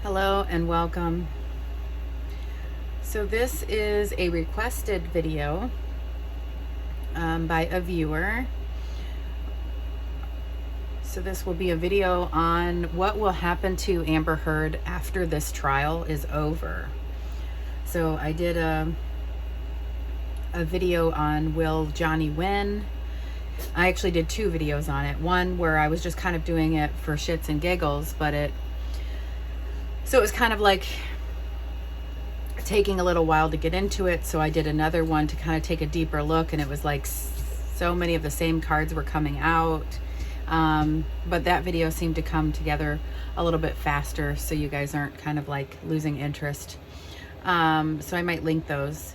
Hello and welcome. So this is a requested video by a viewer. So this will be a video on what will happen to Amber Heard after this trial is over. So I did a video on will Johnny win. I actually did two videos on it. One where I was just kind of doing it for shits and giggles, so it was kind of like taking a little while to get into it. So I did another one to kind of take a deeper look, and it was like so many of the same cards were coming out. But that video seemed to come together a little bit faster, so you guys aren't kind of like losing interest. So I might link those.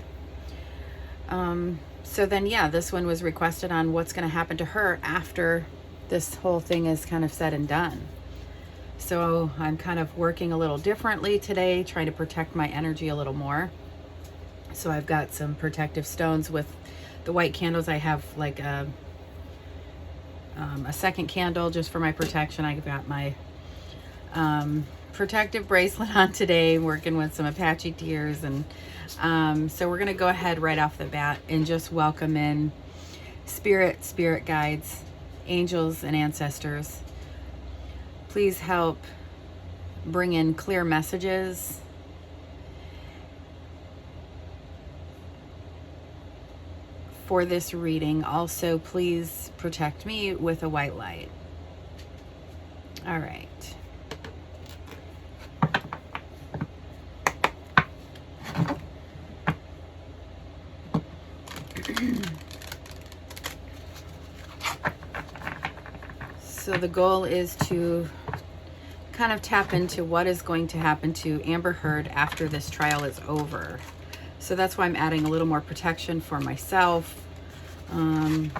So then, yeah, this one was requested on what's going to happen to her after this whole thing is kind of said and done. So I'm kind of working a little differently today, trying to protect my energy a little more. So I've got some protective stones with the white candles. I have like a second candle just for my protection. I've got my protective bracelet on today, working with some Apache tears. And so we're going to go ahead right off the bat and just welcome in spirit guides, angels, and ancestors. Please help bring in clear messages for this reading. Also, please protect me with a white light. All right. So the goal is to kind of tap into what is going to happen to Amber Heard after this trial is over. So that's why I'm adding a little more protection for myself. I'm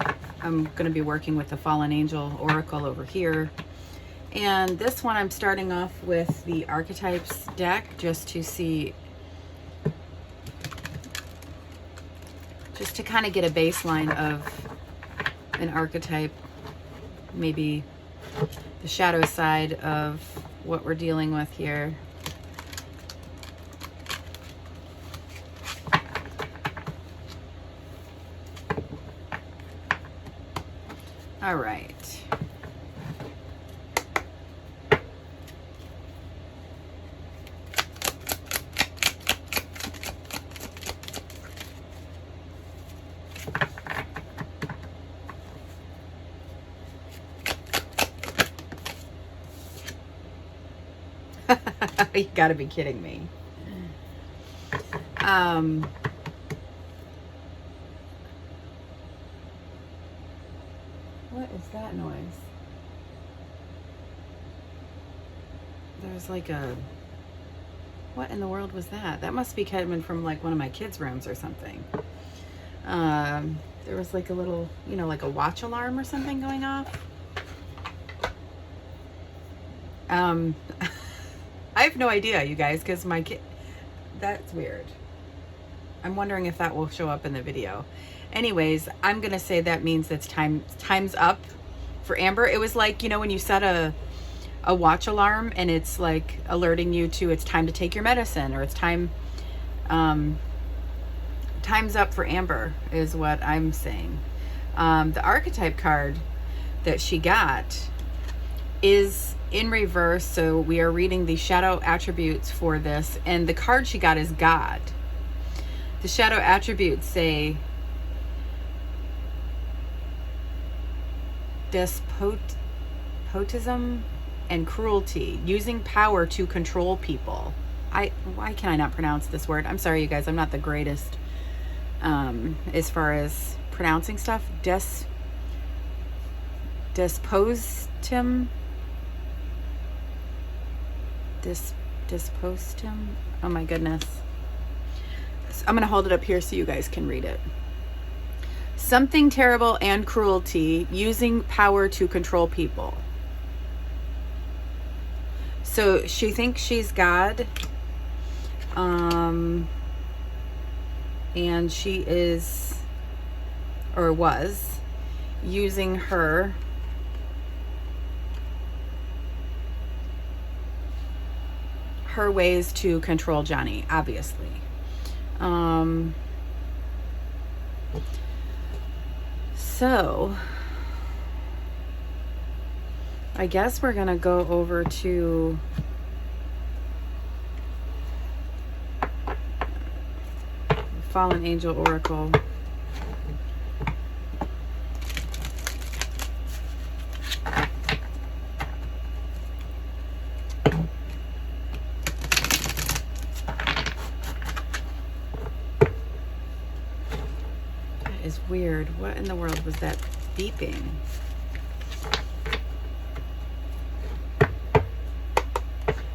going to be working with the Fallen Angel Oracle over here. And this one I'm starting off with the Archetypes deck just to see, just to kind of get a baseline of an archetype, maybe the shadow side of what we're dealing with here. All right. You gotta be kidding me. What is that noise? There's like a, what in the world was that? That must be coming from like one of my kids' rooms or something. There was like a little, like a watch alarm or something going off. I have no idea, you guys, because my kid, that's weird. I'm wondering if that will show up in the video. Anyways, I'm going to say that means it's time's up for Amber. It was like, when you set a watch alarm and it's like alerting you to it's time to take your medicine, or it's time's up for Amber is what I'm saying. The archetype card that she got is in reverse, so we are reading the shadow attributes for this, and the card she got is God. The shadow attributes say despotism and cruelty, using power to control people. Why can I not pronounce this word? I'm sorry, you guys, I'm not the greatest as far as pronouncing stuff. Despotism. Oh my goodness. I'm going to hold it up here so you guys can read it. Something terrible and cruelty, using power to control people. So she thinks she's God. And she is, or was, using her her ways to control Johnny, obviously. So I guess we're gonna go over to Fallen Angel Oracle. That is weird. What in the world was that beeping?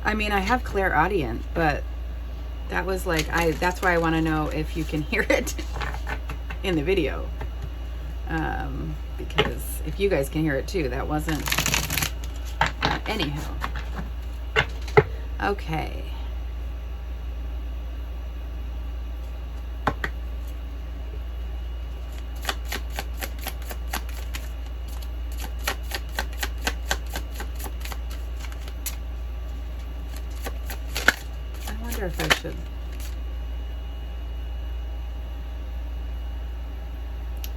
I mean, I have clairaudient, but that was like, that's why I want to know if you can hear it in the video. Because if you guys can hear it too, that wasn't, anyhow. Okay. I wonder if I should.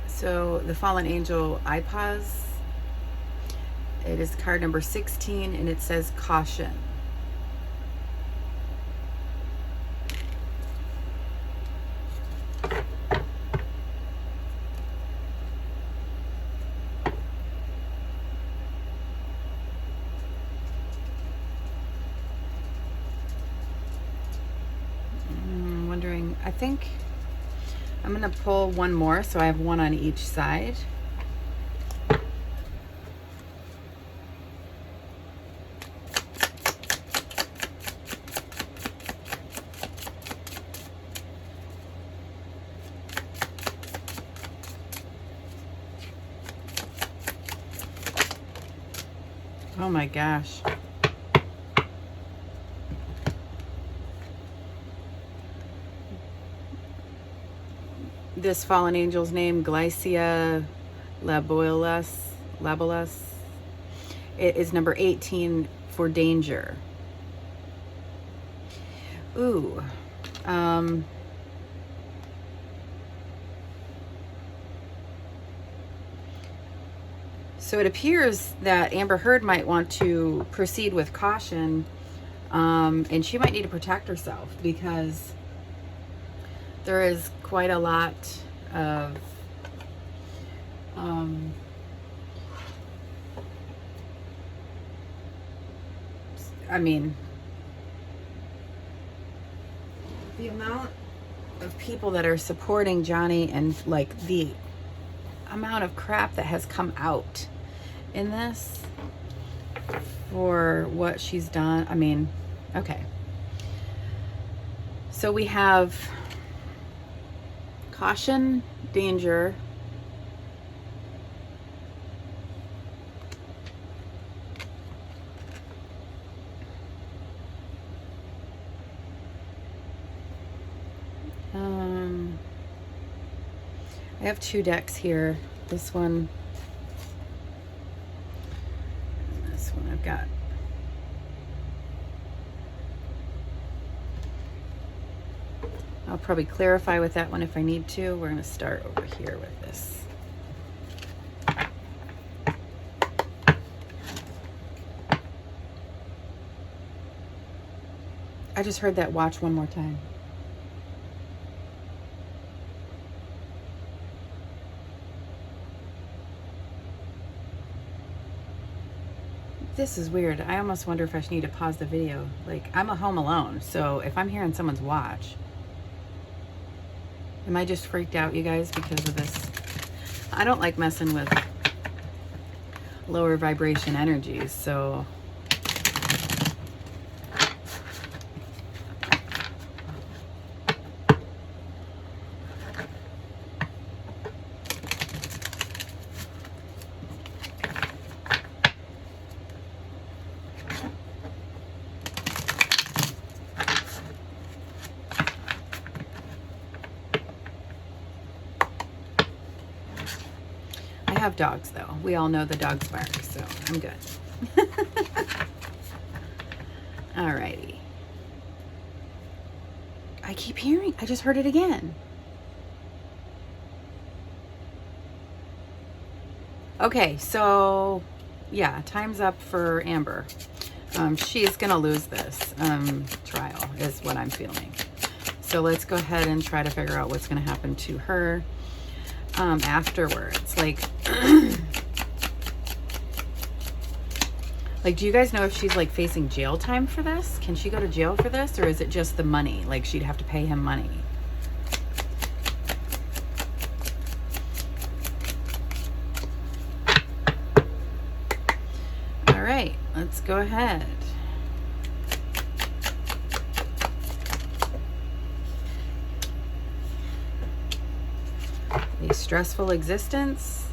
So the Fallen Angel iPause, it is card number 16 and it says caution. I'm wondering, I think I'm going to pull one more, so I have one on each side. Oh my gosh. This fallen angel's name, Glycia Labolas. It is number 18 for danger. Ooh. So it appears that Amber Heard might want to proceed with caution, and she might need to protect herself because there is quite a lot of I mean, the amount of people that are supporting Johnny and like the amount of crap that has come out in this for what she's done. I mean, okay. So we have caution, danger, I have two decks here. This one and this one I've got. I'll probably clarify with that one if I need to. We're going to start over here with this. I just heard that watch one more time. This is weird. I almost wonder if I should need to pause the video. Like, I'm at home alone, so if I'm hearing someone's watch, am I just freaked out, you guys, because of this? I don't like messing with lower vibration energies, so I have dogs, though. We all know the dogs bark, so I'm good. Alrighty. I keep hearing, I just heard it again. Okay, so yeah, time's up for Amber. She's gonna lose this trial, is what I'm feeling. So let's go ahead and try to figure out what's gonna happen to her afterwards. Like, like, do you guys know if she's like facing jail time for this? Can she go to jail for this, or is it just the money? Like, she'd have to pay him money. All right, let's go ahead. A stressful existence.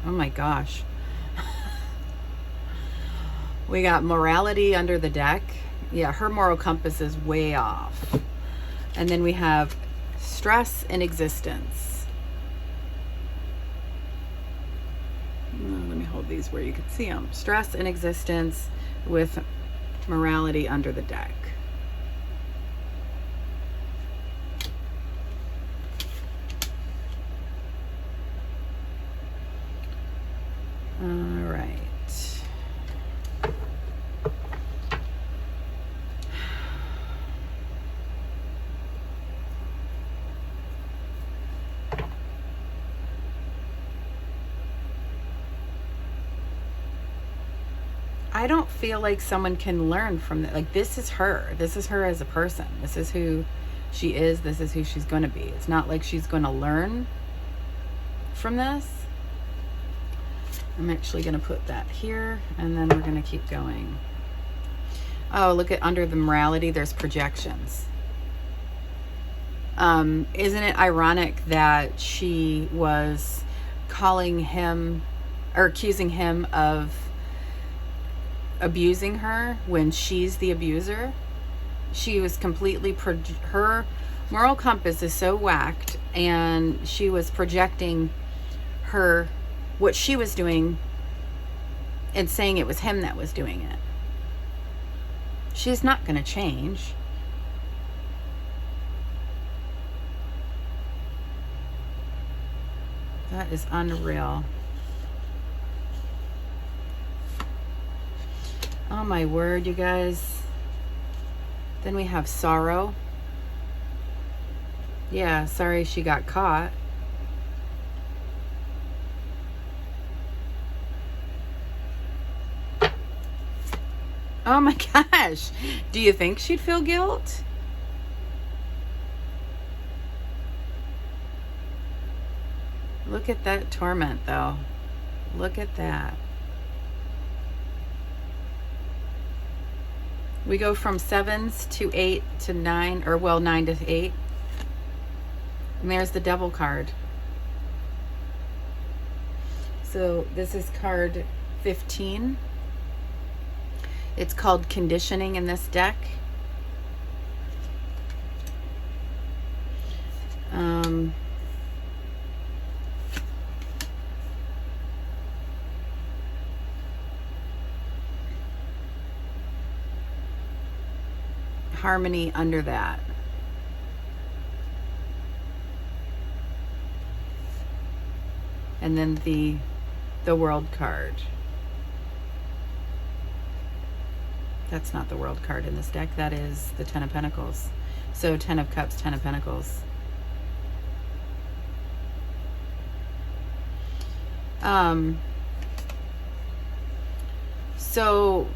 Oh my gosh. We got morality under the deck. Yeah, her moral compass is way off. And then we have stress in existence. Let me hold these where you can see them. Stress in existence with morality under the deck. All right. I don't feel like someone can learn from that. Like, this is her. This is her as a person. This is who she is. This is who she's going to be. It's not like she's going to learn from this. I'm actually going to put that here, and then we're going to keep going. Oh, look at under the morality, there's projections. Isn't it ironic that she was calling him or accusing him of abusing her when she's the abuser? She was completely her moral compass is so whacked, and she was projecting her what she was doing and saying it was him that was doing it. She's not going to change. That is unreal. Oh my word, you guys. Then we have sorrow. Yeah, sorry she got caught. Oh my gosh. Do you think she'd feel guilt? Look at that torment, though. Look at that. We go from 7s to 8 to 9, or well, 9 to 8. And there's the devil card. So this is card 15. It's called conditioning in this deck. Harmony under that. And then the world card. That's not the world card in this deck. That is the 10 of Pentacles. So 10 of Cups, 10 of Pentacles. So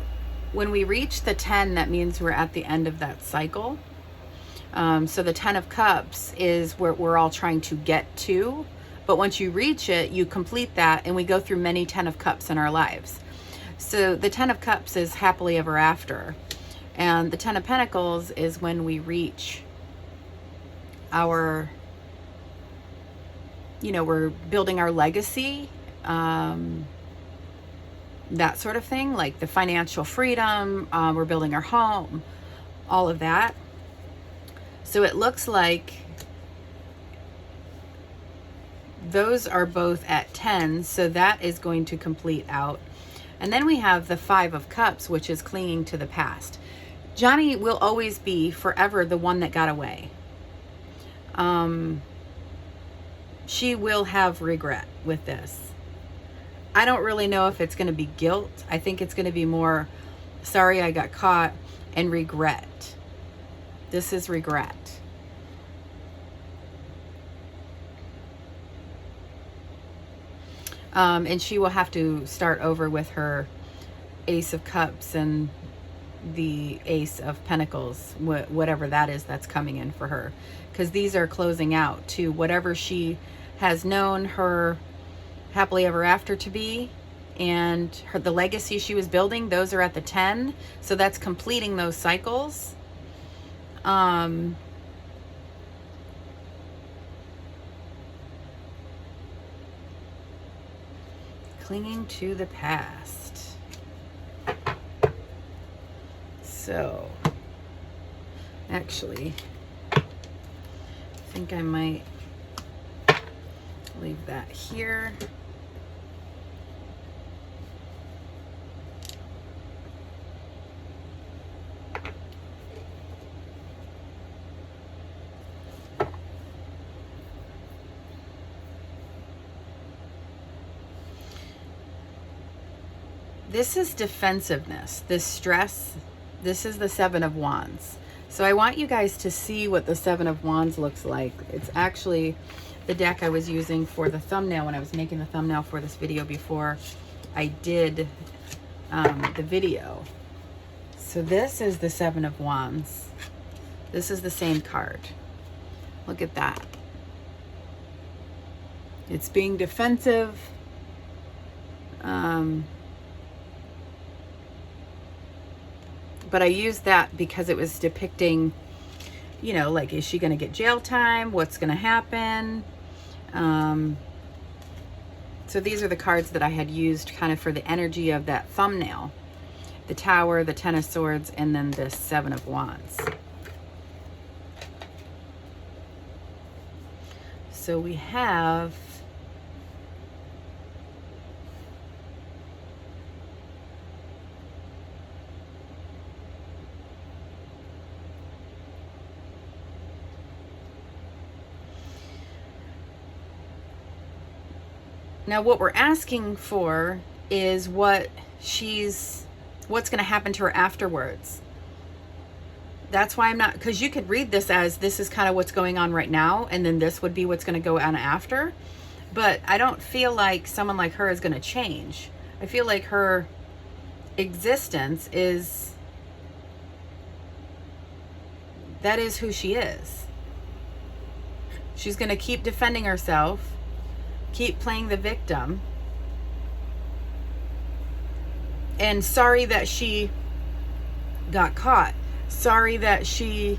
when we reach the 10, that means we're at the end of that cycle. So the 10 of Cups is where we're all trying to get to. But once you reach it, you complete that, and we go through many 10 of Cups in our lives. So the 10 of Cups is happily ever after. And the 10 of Pentacles is when we reach our, we're building our legacy, that sort of thing, like the financial freedom, we're building our home, all of that. So it looks like those are both at 10, so that is going to complete out. And then we have the 5 of Cups, which is clinging to the past. Johnny will always be forever the one that got away. She will have regret with this. I don't really know if it's going to be guilt. I think it's going to be more, sorry I got caught, and regret. This is regret. And she will have to start over with her Ace of Cups and the Ace of Pentacles, whatever that is that's coming in for her. Because these are closing out to whatever she has known her happily ever after to be, and the legacy she was building, those are at the 10. So that's completing those cycles. Clinging to the past. So, actually, I think I might leave that here. This is defensiveness, this stress. This is the Seven of Wands. So I want you guys to see what the Seven of Wands looks like. It's actually the deck I was using for the thumbnail when I was making the thumbnail for this video before I did the video. So this is the Seven of Wands. This is the same card. Look at that. It's being defensive. But I used that because it was depicting, you know, like, is she going to get jail time? What's going to happen? So these are the cards that I had used kind of for the energy of that thumbnail. The Tower, the Ten of Swords, and then the Seven of Wands. So we have... Now what we're asking for is what's going to happen to her afterwards. That's why I'm not, because you could read this as this is kind of what's going on right now, and then this would be what's going to go on after. But I don't feel like someone like her is going to change. I feel like her existence is, that is who she is. She's going to keep defending herself, keep playing the victim. And sorry that she got caught. Sorry that she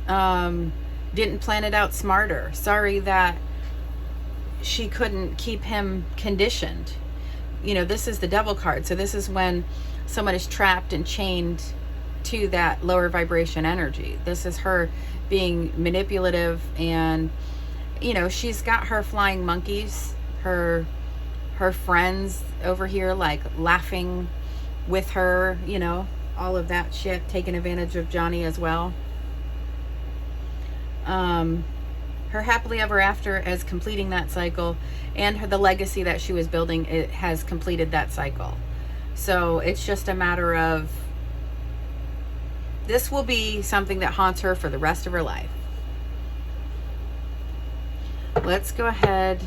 didn't plan it out smarter. Sorry that she couldn't keep him conditioned. You know, this is the Devil card. So this is when someone is trapped and chained to that lower vibration energy. This is her being manipulative, and you know, she's got her flying monkeys, her friends over here like laughing with her, you know, all of that shit, taking advantage of Johnny as well. Her happily ever after as completing that cycle, and the legacy that she was building, it has completed that cycle. So it's just a matter of, this will be something that haunts her for the rest of her life. Let's go ahead.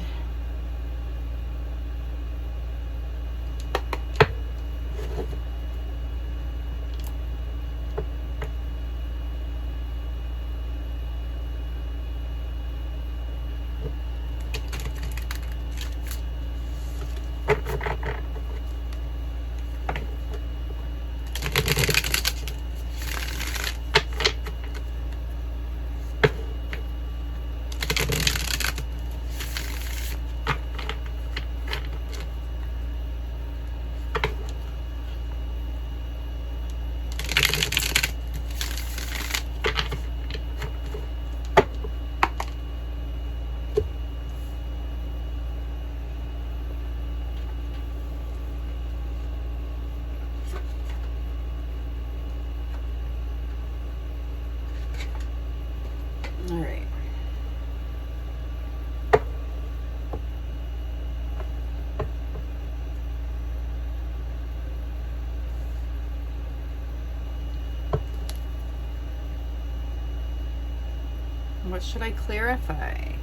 What should I clarify?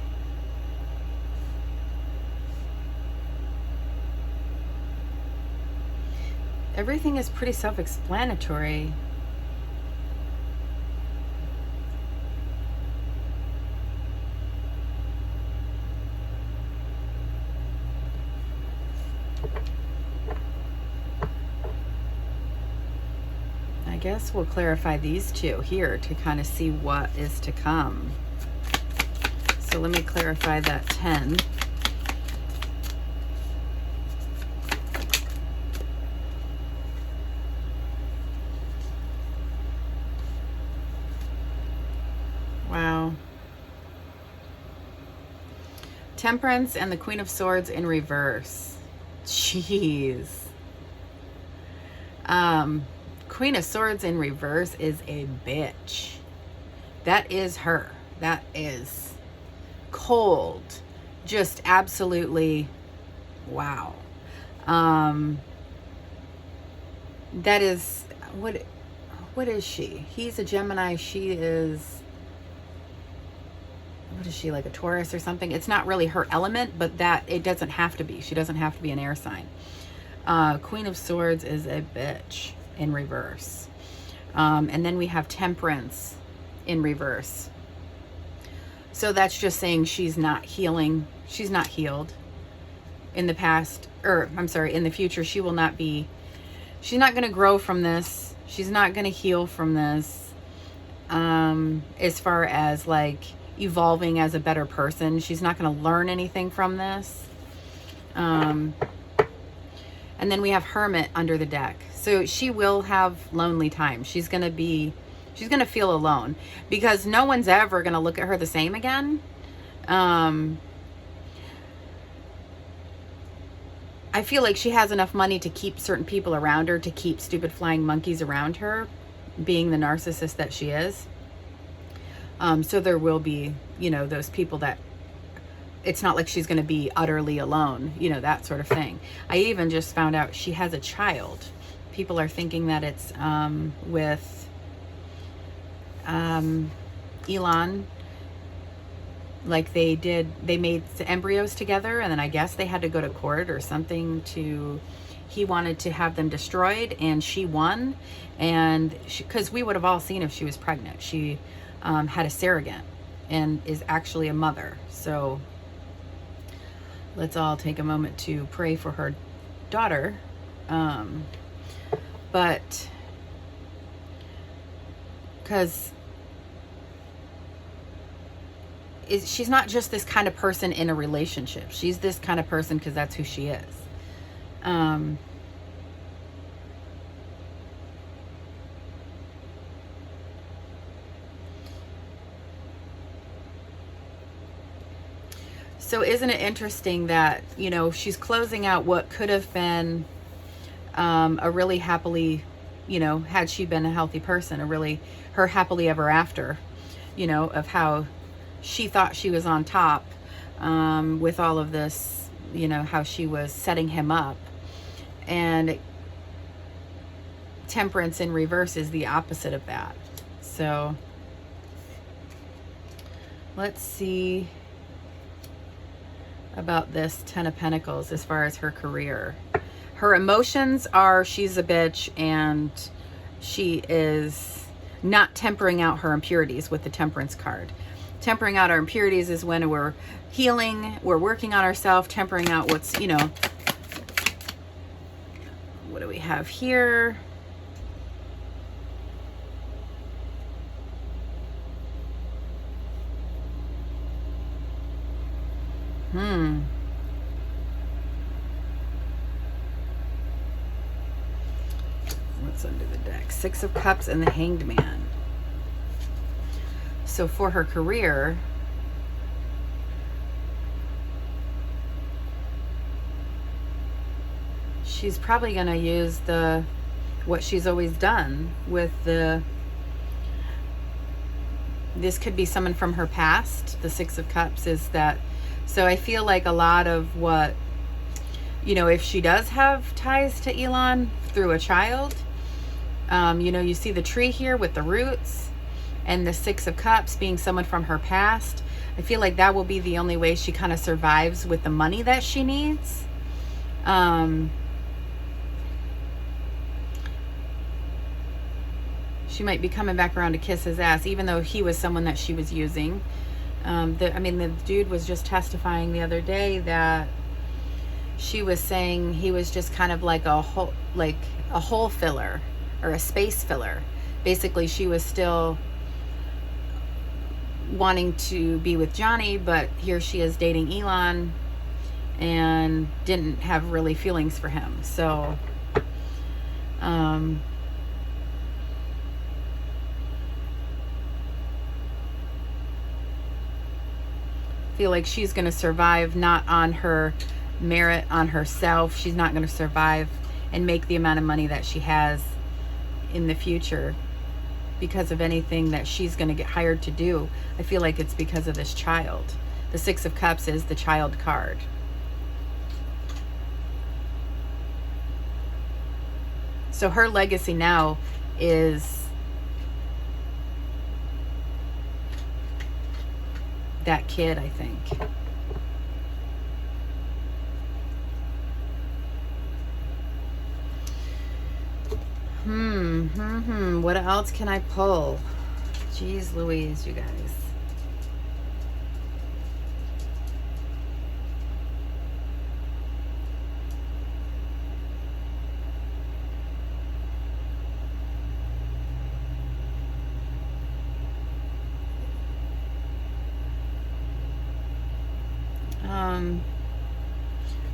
Everything is pretty self-explanatory. I guess we'll clarify these two here to kind of see what is to come. So let me clarify that 10. Wow. Temperance and the Queen of Swords in reverse. Jeez. Queen of Swords in reverse is a bitch. That is her. That is cold. Just absolutely wow. That is what is she? He's a Gemini. She is, what is she, like a Taurus or something? It's not really her element, but that it doesn't have to be. She doesn't have to be an air sign. Queen of Swords is a bitch in reverse. And then we have Temperance in reverse. So that's just saying she's not healing. She's not healed in the past, or I'm sorry, in the future. She will not be, she's not going to grow from this. She's not going to heal from this. As far as like evolving as a better person, she's not going to learn anything from this. And then we have Hermit under the deck. So she will have lonely time. She's going to feel alone because no one's ever going to look at her the same again. I feel like she has enough money to keep certain people around her, to keep stupid flying monkeys around her, being the narcissist that she is. So there will be, you know, those people that it's not like she's going to be utterly alone, you know, that sort of thing. I even just found out she has a child. People are thinking that it's with Elon. Like they made embryos together, and then I guess they had to go to court or something he wanted to have them destroyed, and she won. And because we would have all seen if she was pregnant. She had a surrogate and is actually a mother. So let's all take a moment to pray for her daughter. But because she's not just this kind of person in a relationship. She's this kind of person because that's who she is. So isn't it interesting that, you know, she's closing out what could have been a really happily, you know, had she been a healthy person, her happily ever after, you know, of how she thought she was on top with all of this, you know, how she was setting him up. And Temperance in reverse is the opposite of that. So let's see about this 10 of Pentacles as far as her career. Her emotions are she's a bitch, and she is not tempering out her impurities with the Temperance card. Tempering out our impurities is when we're healing, we're working on ourselves, tempering out what's, you know, what do we have here? What's under the deck? Six of Cups and the Hanged Man. So for her career, she's probably going to use what she's always done with this could be someone from her past. The Six of Cups is that. So I feel like a lot of what, you know, if she does have ties to Elon through a child, you know, you see the tree here with the roots, and the Six of Cups being someone from her past, I feel like that will be the only way she kind of survives with the money that she needs. She might be coming back around to kiss his ass, even though he was someone that she was using. The dude was just testifying the other day that she was saying he was just kind of like a hole filler or a space filler. Basically, she was still wanting to be with Johnny, but here she is dating Elon and didn't have really feelings for him. So feel like she's going to survive not on her merit, on herself. She's not going to survive and make the amount of money that she has in the future because of anything that she's going to get hired to do. I feel like it's because of this child. The Six of Cups is the child card. So her legacy now is that kid, I think. What else can I pull? Jeez Louise, you guys.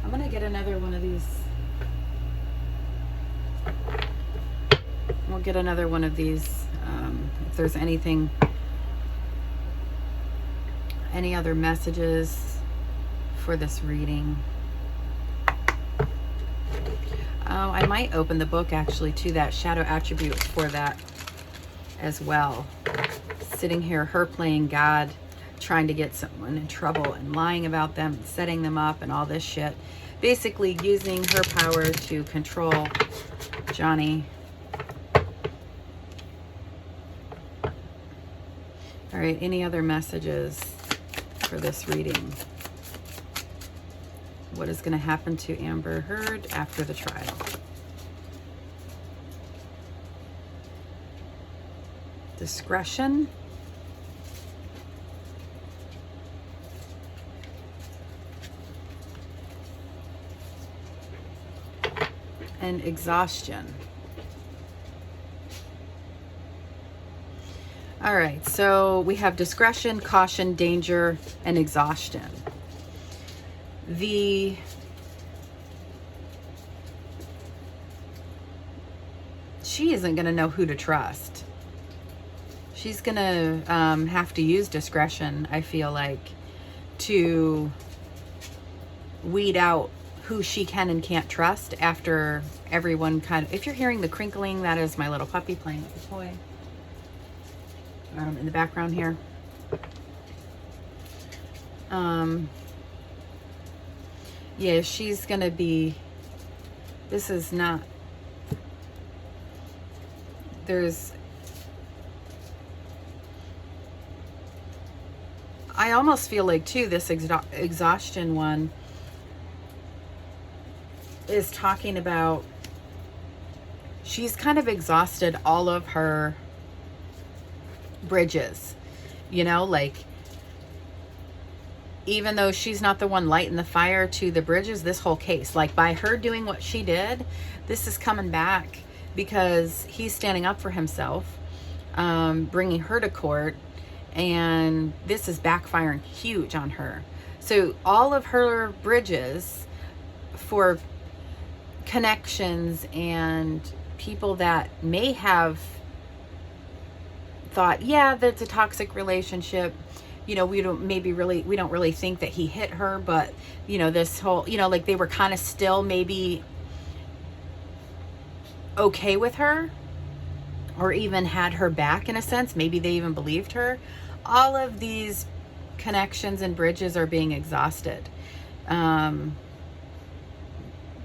I'm gonna get another one of these. We'll get another one of these. If there's anything, any other messages for this reading. I might open the book actually to that shadow attribute for that as well. Sitting here, her playing God, trying to get someone in trouble and lying about them and setting them up and all this shit. Basically using her power to control Johnny. All right, any other messages for this reading? What is going to happen to Amber Heard after the trial? Discretion. And exhaustion. All right, so we have discretion, caution, danger, and exhaustion. She isn't going to know who to trust. She's going to have to use discretion, I feel like, to weed out who she can and can't trust after everyone kind of... If you're hearing the crinkling, that is my little puppy playing with the toy. In the background here. Yeah, she's gonna be... This is not... There's... I almost feel like, too, this exhaustion one is talking about... She's kind of exhausted all of her bridges, you know, like, even though she's not the one lighting the fire to the bridges, this whole case, like, by her doing what she did, this is coming back because he's standing up for himself, bringing her to court, and this is backfiring huge on her. So all of her bridges for connections and people that may have thought, yeah, that's a toxic relationship, you know, we don't really think that he hit her, but, you know, this whole, you know, like, they were kind of still maybe okay with her, or even had her back in a sense. Maybe they even believed her. All of these connections and bridges are being exhausted.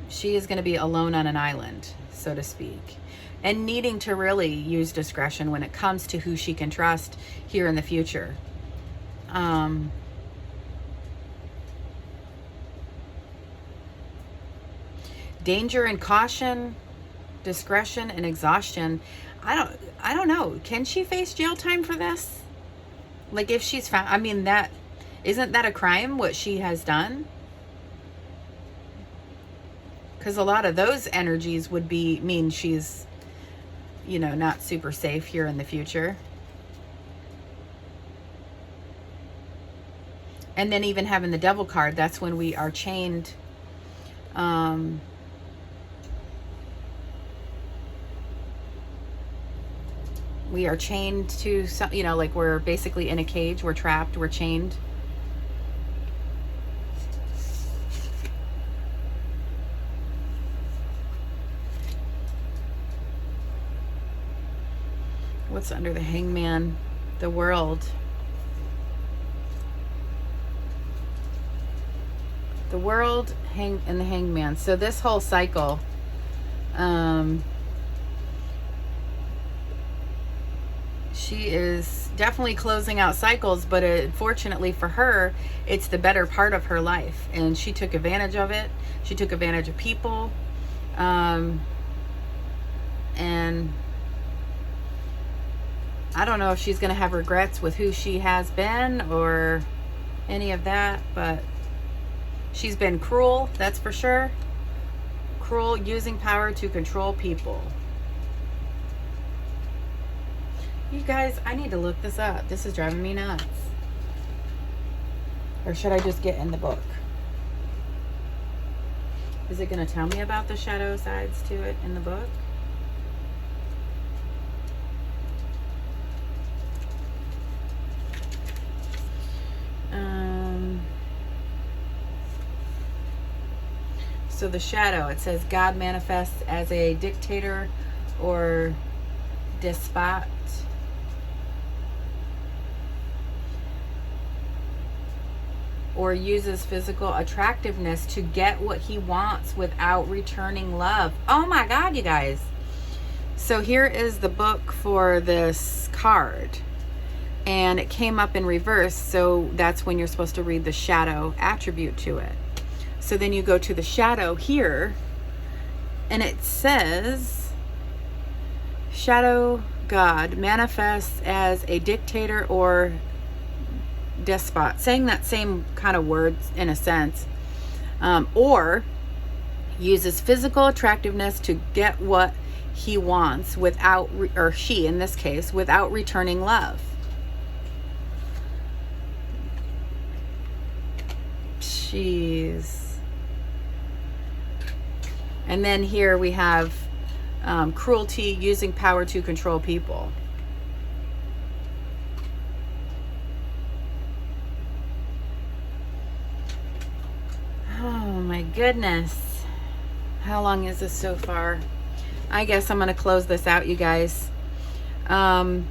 she is going to be alone on an island, so to speak, and needing to really use discretion when it comes to who she can trust here in the future. Danger and caution, discretion and exhaustion. I don't know. Can she face jail time for this? Like, if she's found, I mean, that isn't that a crime, what she has done? Because a lot of those energies would mean she's, you know, not super safe here in the future. And then even having the devil card, that's when we are chained. We are chained to some, you know, like we're basically in a cage, we're trapped, we're chained. What's under the hangman? The world. The world and the hangman. So this whole cycle, she is definitely closing out cycles, but fortunately for her, it's the better part of her life, and she took advantage of it. She took advantage of people, and I don't know if she's going to have regrets with who she has been or any of that, but she's been cruel, that's for sure. Cruel, using power to control people. You guys, I need to look this up. This is driving me nuts. Or should I just get in the book? Is it going to tell me about the shadow sides to it in the book? So the shadow, it says God manifests as a dictator or despot. Or uses physical attractiveness to get what he wants without returning love. Oh my God, you guys. So here is the book for this card. And it came up in reverse. So that's when you're supposed to read the shadow attribute to it. So then you go to the shadow here. And it says, shadow God manifests as a dictator or despot, saying that same kind of words in a sense, or uses physical attractiveness to get what he wants without, or she in this case, without returning love. Jeez. And then here we have cruelty, using power to control people. Oh my goodness. How long is this so far? I guess I'm going to close this out, you guys. I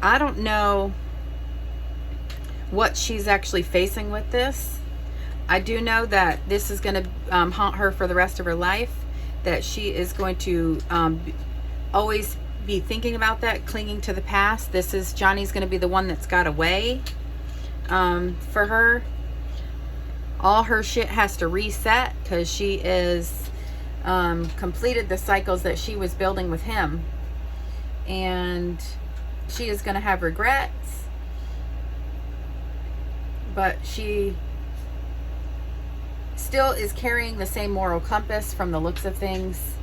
don't know what she's actually facing with this. I do know that this is going to haunt her for the rest of her life, that she is going to always be thinking about that, clinging to the past. This is, Johnny's going to be the one that's got away for her. All her shit has to reset because she is completed the cycles that she was building with him. And she is going to have regrets. But she still is carrying the same moral compass from the looks of things.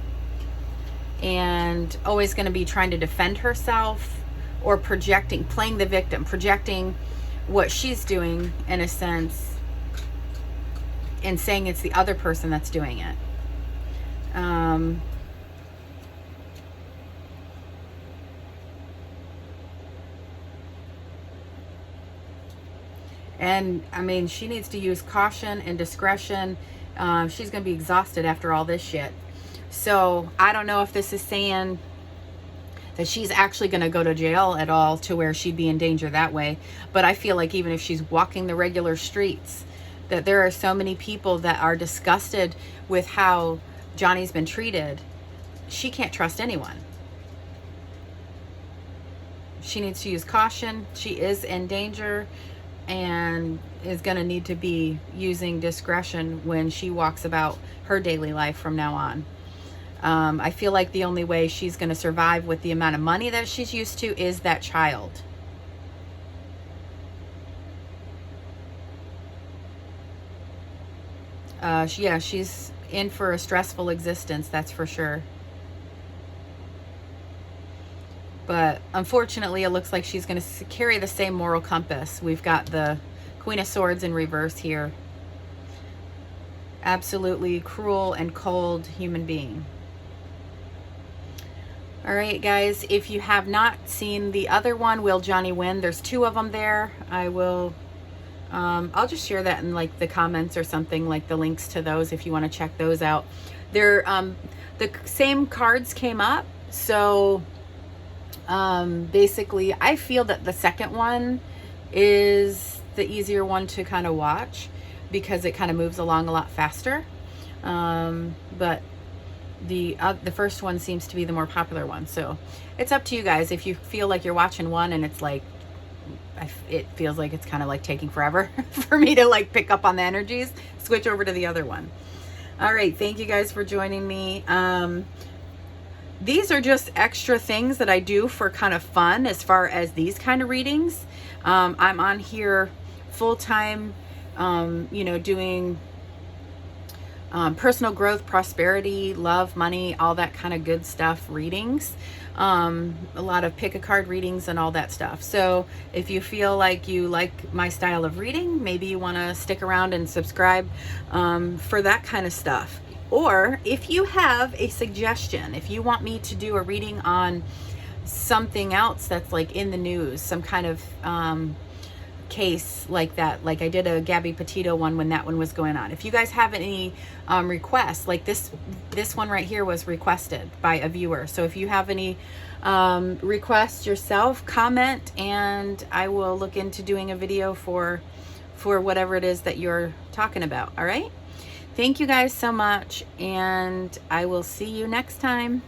And always going to be trying to defend herself or projecting, playing the victim, projecting what she's doing in a sense. And saying it's the other person that's doing it. And I mean, she needs to use caution and discretion. She's going to be exhausted after all this shit. So I don't know if this is saying that she's actually going to go to jail at all to where she'd be in danger that way. But I feel like even if she's walking the regular streets, that there are so many people that are disgusted with how Johnny's been treated. She can't trust anyone. She needs to use caution. She is in danger and is going to need to be using discretion when she walks about her daily life from now on. I feel like the only way she's going to survive with the amount of money that she's used to is that child. Yeah, she's in for a stressful existence, that's for sure. But unfortunately, it looks like she's going to carry the same moral compass. We've got the Queen of Swords in reverse here. Absolutely cruel and cold human being. All right, guys, if you have not seen the other one, Will Johnny Win? There's 2 of them there. I will, I'll just share that in like the comments or something, like the links to those if you want to check those out. They're, the same cards came up. So basically, I feel that the second one is the easier one to kind of watch because it kind of moves along a lot faster. But the first one seems to be the more popular one. So it's up to you guys. If you feel like you're watching one and it's like, it feels like it's kind of like taking forever for me to like pick up on the energies, switch over to the other one. All right. Thank you guys for joining me. These are just extra things that I do for kind of fun as far as these kind of readings. I'm on here full time, you know, doing personal growth, prosperity, love, money, all that kind of good stuff readings. A lot of pick a card readings and all that stuff. So if you feel like you like my style of reading, maybe you want to stick around and subscribe for that kind of stuff. Or if you have a suggestion, if you want me to do a reading on something else that's like in the news, some kind of case like that, like I did a Gabby Petito one when that one was going on. If you guys have any requests, like this one right here was requested by a viewer. So if you have any requests yourself, comment, and I will look into doing a video for whatever it is that you're talking about. All right. Thank you guys so much, and I will see you next time.